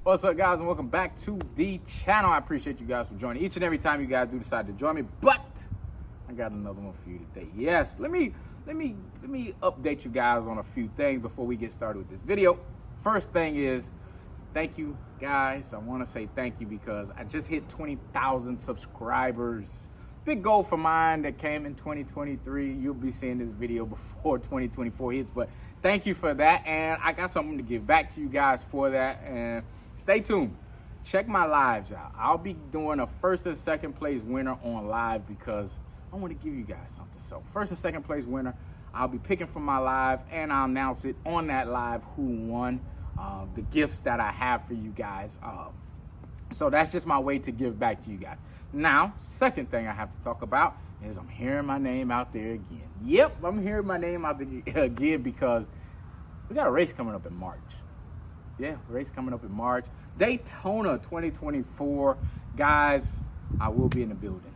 What's up, guys, and welcome back to the channel. I appreciate you guys for joining each and every time you guys do decide to join me, but I got another one for you today. Yes, let me update you guys on a few things before we get started with this video. First thing is, thank you guys. I want to say thank you because I just hit 20,000 subscribers. Big goal for mine that came in 2023. You'll be seeing this video before 2024 hits, but thank you for that. And I got something to give back to you guys for that. And stay tuned. Check my lives out. I'll be doing a first and second place winner on live because I want to give you guys something. So first and second place winner, I'll be picking from my live and I'll announce it on that live who won the gifts that I have for you guys. So that's just my way to give back to you guys. Now, second thing I have to talk about is I'm hearing my name out there again. Yep, I'm hearing my name out there again because we got a race coming up in March. Yeah, race coming up in March. Daytona 2024. Guys, I will be in the building.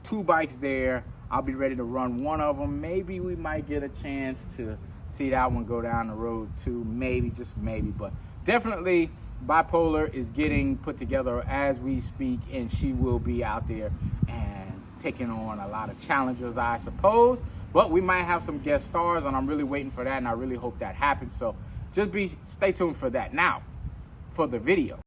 2 bikes there. I'll be ready to run one of them. Maybe we might get a chance to see that one go down the road too. Maybe, just maybe. But definitely, Bipolar is getting put together as we speak, and she will be out there and taking on a lot of challengers, I suppose. But we might have some guest stars, and I'm really waiting for that, and I really hope that happens. So just stay tuned for that. Now, for the video.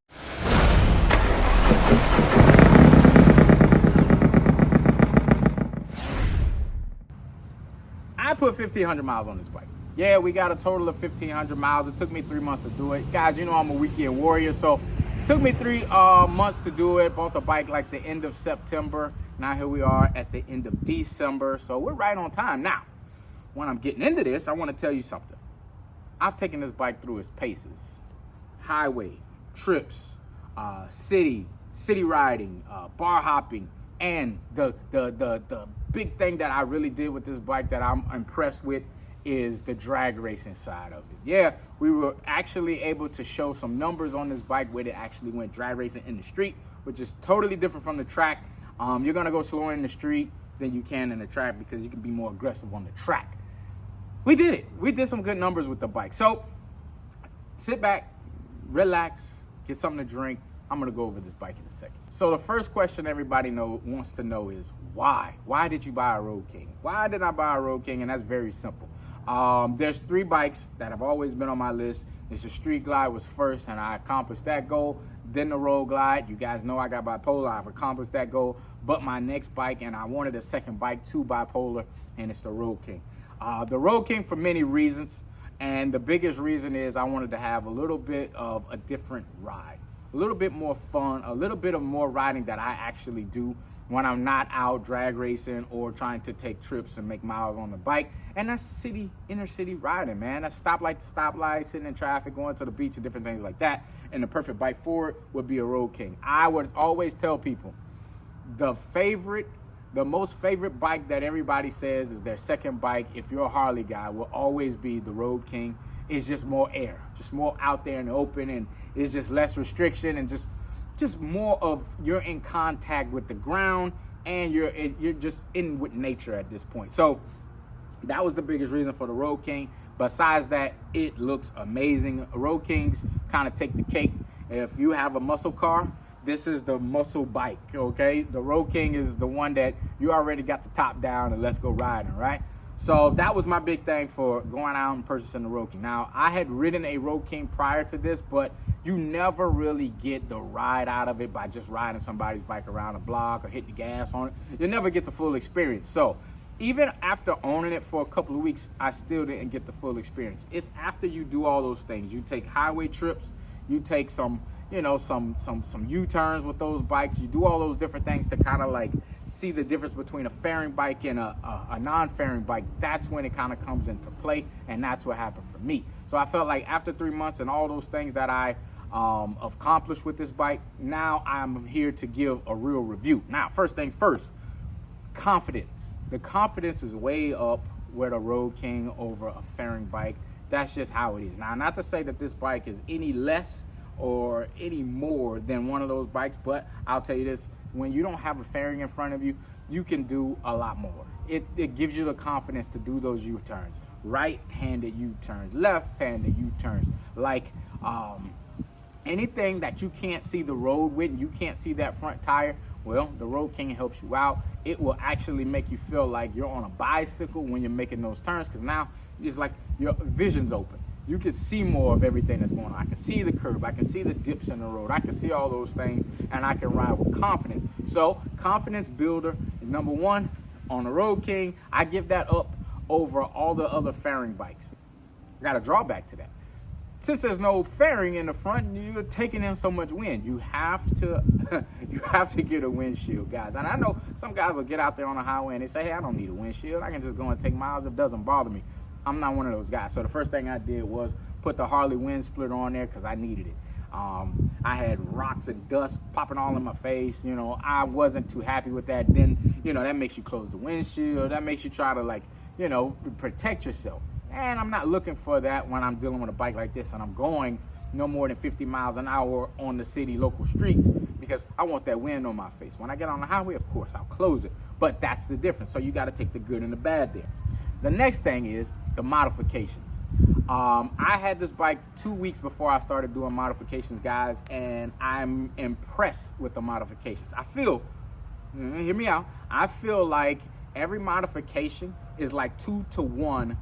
I put 1,500 miles on this bike. Yeah, we got a total of 1,500 miles. It took me 3 months to do it. Guys, you know I'm a weekend warrior, so it took me 3 months to do it. Bought the bike like the end of September. Now here we are at the end of December, so we're right on time. Now, when I'm getting into this, I want to tell you something. I've taken this bike through its paces. Highway, trips, city riding, bar hopping, and the big thing that I really did with this bike that I'm impressed with is the drag racing side of it. Yeah, we were actually able to show some numbers on this bike where it actually went drag racing in the street, which is totally different from the track. You're gonna go slower in the street than you can in the track because you can be more aggressive on the track. We did it. We did some good numbers with the bike. So sit back, relax, get something to drink. I'm gonna go over this bike in a second. So the first question everybody wants to know is why? Why did you buy a Roadking? Why did I buy a Roadking? And that's very simple. There's 3 bikes that have always been on my list. It's the Street Glide was first, and I accomplished that goal. Then the Road Glide. You guys know I got bipolar. I've accomplished that goal. But my next bike, and I wanted a second bike to bipolar, and it's the Roadking. The Roadking for many reasons, and the biggest reason is I wanted to have a little bit of a different ride. A little bit more fun, a little bit of more riding that I actually do when I'm not out drag racing or trying to take trips and make miles on the bike. And that's inner city riding, man. That's stoplight to stoplight, sitting in traffic, going to the beach and different things like that. And the perfect bike for it would be a Roadking. I would always tell people the most favorite bike that everybody says is their second bike, if you're a Harley guy, will always be the Roadking. It's just more air, just more out there in the open, and it's just less restriction and just more of you're in contact with the ground and you're just in with nature at this point. So that was the biggest reason for the Roadking. Besides that, it looks amazing. Roadkings kind of take the cake. If you have a muscle car, this is the muscle bike, okay? The Roadking is the one that you already got the top down and let's go riding, right? So that was my big thing for going out and purchasing the Roadking. Now, I had ridden a Roadking prior to this, but you never really get the ride out of it by just riding somebody's bike around the block or hitting the gas on it. You never get the full experience. So even after owning it for a couple of weeks, I still didn't get the full experience. It's after you do all those things. You take highway trips, you take some U-turns with those bikes. You do all those different things to kind of like see the difference between a fairing bike and a non-fairing bike. That's when it kind of comes into play, and that's what happened for me. So I felt like after 3 months and all those things that I accomplished with this bike, now I'm here to give a real review. Now, first things first, confidence. The confidence is way up with a Roadking over a fairing bike. That's just how it is. Now, not to say that this bike is any less or any more than one of those bikes, but I'll tell you this, when you don't have a fairing in front of you, you can do a lot more. It gives you the confidence to do those U-turns, right-handed U-turns, left-handed U-turns, like Anything that you can't see the road with, and you can't see that front tire, well, the Roadking helps you out. It will actually make you feel like you're on a bicycle when you're making those turns, because now it's like your vision's open. You can see more of everything that's going on. I can see the curb, I can see the dips in the road, I can see all those things, and I can ride with confidence. So, confidence builder is number one on the Roadking. I give that up over all the other fairing bikes. I got a drawback to that. Since there's no fairing in the front, you're taking in so much wind. You have to get a windshield, guys. And I know some guys will get out there on the highway and they say, hey, I don't need a windshield. I can just go and take miles. It doesn't bother me. I'm not one of those guys. So the first thing I did was put the Harley wind splitter on there because I needed it. I had rocks and dust popping all in my face. You know, I wasn't too happy with that. Then, you know, that makes you close the windshield. That makes you try to, like, you know, protect yourself. And I'm not looking for that when I'm dealing with a bike like this and I'm going no more than 50 miles an hour on the city local streets, because I want that wind on my face. When I get on the highway, of course, I'll close it. But that's the difference. So you got to take the good and the bad there. The next thing is the modifications. I had this bike 2 weeks before I started doing modifications, guys, and I'm impressed with the modifications. I feel, hear me out, I feel like every modification is like 2 to 1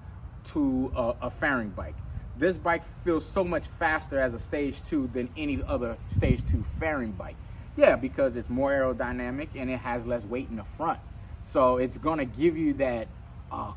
to a fairing bike. This bike feels so much faster as a stage 2 than any other stage 2 fairing bike. Yeah, because it's more aerodynamic and it has less weight in the front. So it's gonna give you that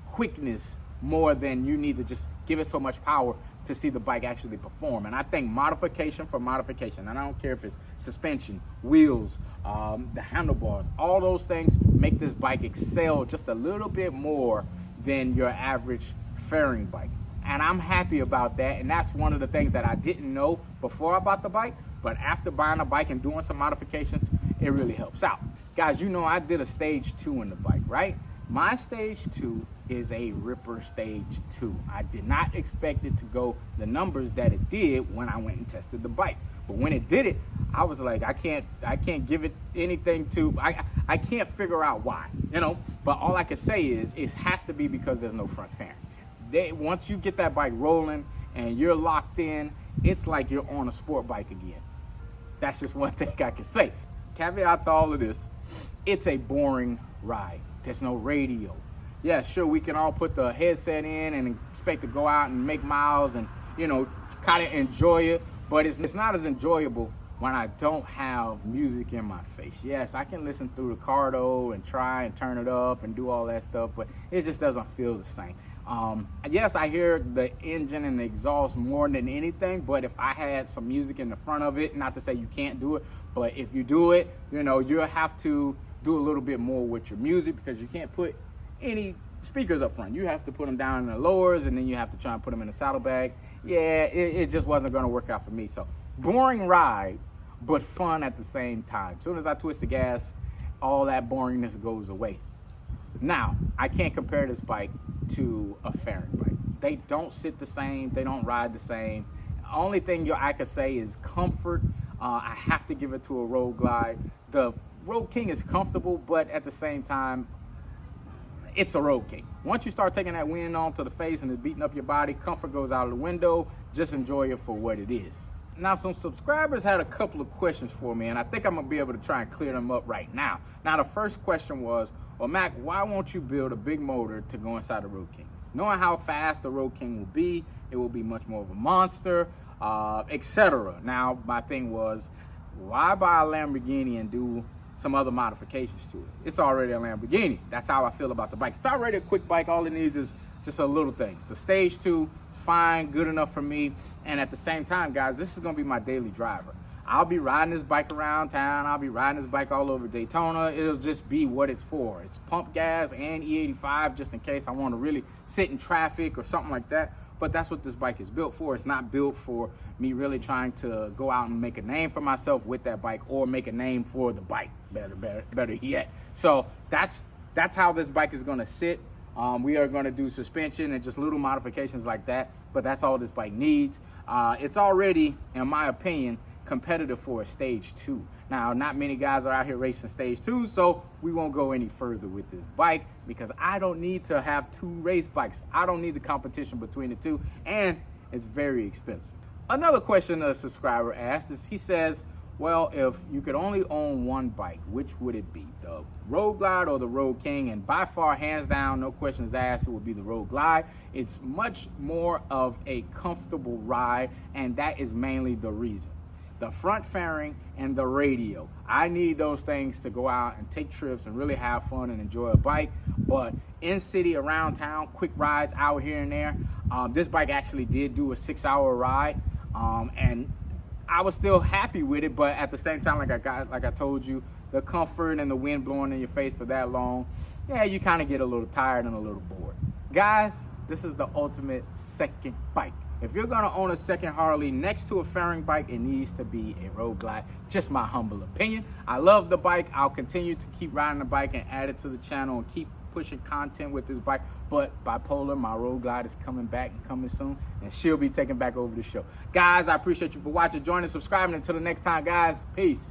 quickness more than you need to just give it so much power to see the bike actually perform. And I think modification for modification, and I don't care if it's suspension, wheels, the handlebars, all those things make this bike excel just a little bit more than your average fairing bike. And I'm happy about that. And that's one of the things that I didn't know before I bought the bike, but after buying a bike and doing some modifications, it really helps out. Guys, you know I did a stage 2 in the bike, right? My stage 2 is a ripper stage 2. I did not expect it to go the numbers that it did when I went and tested the bike. But when it did it, I was like, I can't give it anything to, I can't figure out why, you know? But all I can say is it has to be because there's no front fairing. Once you get that bike rolling and you're locked in, it's like you're on a sport bike again. That's just one thing I can say. Caveat to all of this, it's a boring ride. There's no radio. Yeah, sure, we can all put the headset in and expect to go out and make miles and, you know, kind of enjoy it, but it's not as enjoyable when I don't have music in my face. Yes, I can listen through the car though and try and turn it up and do all that stuff, but it just doesn't feel the same. Yes, I hear the engine and the exhaust more than anything, but if I had some music in the front of it, not to say you can't do it, but if you do it, you know, you'll have to do a little bit more with your music because you can't put any speakers up front. You have to put them down in the lowers and then you have to try and put them in the saddlebag. Yeah, it just wasn't going to work out for me. So boring ride, but fun at the same time. As soon as I twist the gas, all that boringness goes away. Now, I can't compare this bike to a fairing bike. They don't sit the same. They don't ride the same. Only thing I could say is comfort. I have to give it to a Road Glide. The Roadking is comfortable, but at the same time, it's a Roadking. Once you start taking that wind onto the face and it's beating up your body, comfort goes out of the window. Just enjoy it for what it is. Now, some subscribers had a couple of questions for me, and I think I'm going to be able to try and clear them up right now. Now, the first question was, well, Mac, why won't you build a big motor to go inside the Roadking? Knowing how fast the Roadking will be, it will be much more of a monster, etc. Now, my thing was, why buy a Lamborghini and do some other modifications to it? It's already a Lamborghini. That's how I feel about the bike. It's already a quick bike. All it needs is just a little things. The stage 2, fine, good enough for me. And at the same time, guys, this is gonna be my daily driver. I'll be riding this bike around town. I'll be riding this bike all over Daytona. It'll just be what it's for. It's pump gas and E85 just in case I want to really sit in traffic or something like that. But that's what this bike is built for. It's not built for me really trying to go out and make a name for myself with that bike or make a name for the bike, better yet. So that's how this bike is gonna sit. We are gonna do suspension and just little modifications like that, but that's all this bike needs. It's already, in my opinion, competitive for a stage 2. Now, not many guys are out here racing stage 2, so we won't go any further with this bike because I don't need to have 2 race bikes. I don't need the competition between the two, and it's very expensive. Another question a subscriber asked is, he says, well, if you could only own one bike, which would it be? The Road Glide or the Roadking? And by far, hands down, no questions asked, it would be the Road Glide. It's much more of a comfortable ride, and that is mainly the reason. The front fairing and the radio. I need those things to go out and take trips and really have fun and enjoy a bike. But in city, around town, quick rides out here and there. This bike actually did do a 6-hour ride, and I was still happy with it. But at the same time, like I told you, the comfort and the wind blowing in your face for that long, yeah, you kind of get a little tired and a little bored. Guys, this is the ultimate second bike. If you're gonna own a second Harley next to a fairing bike, it needs to be a Road Glide. Just my humble opinion. I love the bike. I'll continue to keep riding the bike and add it to the channel and keep pushing content with this bike. But Bipolar, my Road Glide, is coming back and coming soon, and she'll be taking back over the show. Guys, I appreciate you for watching, joining, subscribing. Until the next time, guys, peace.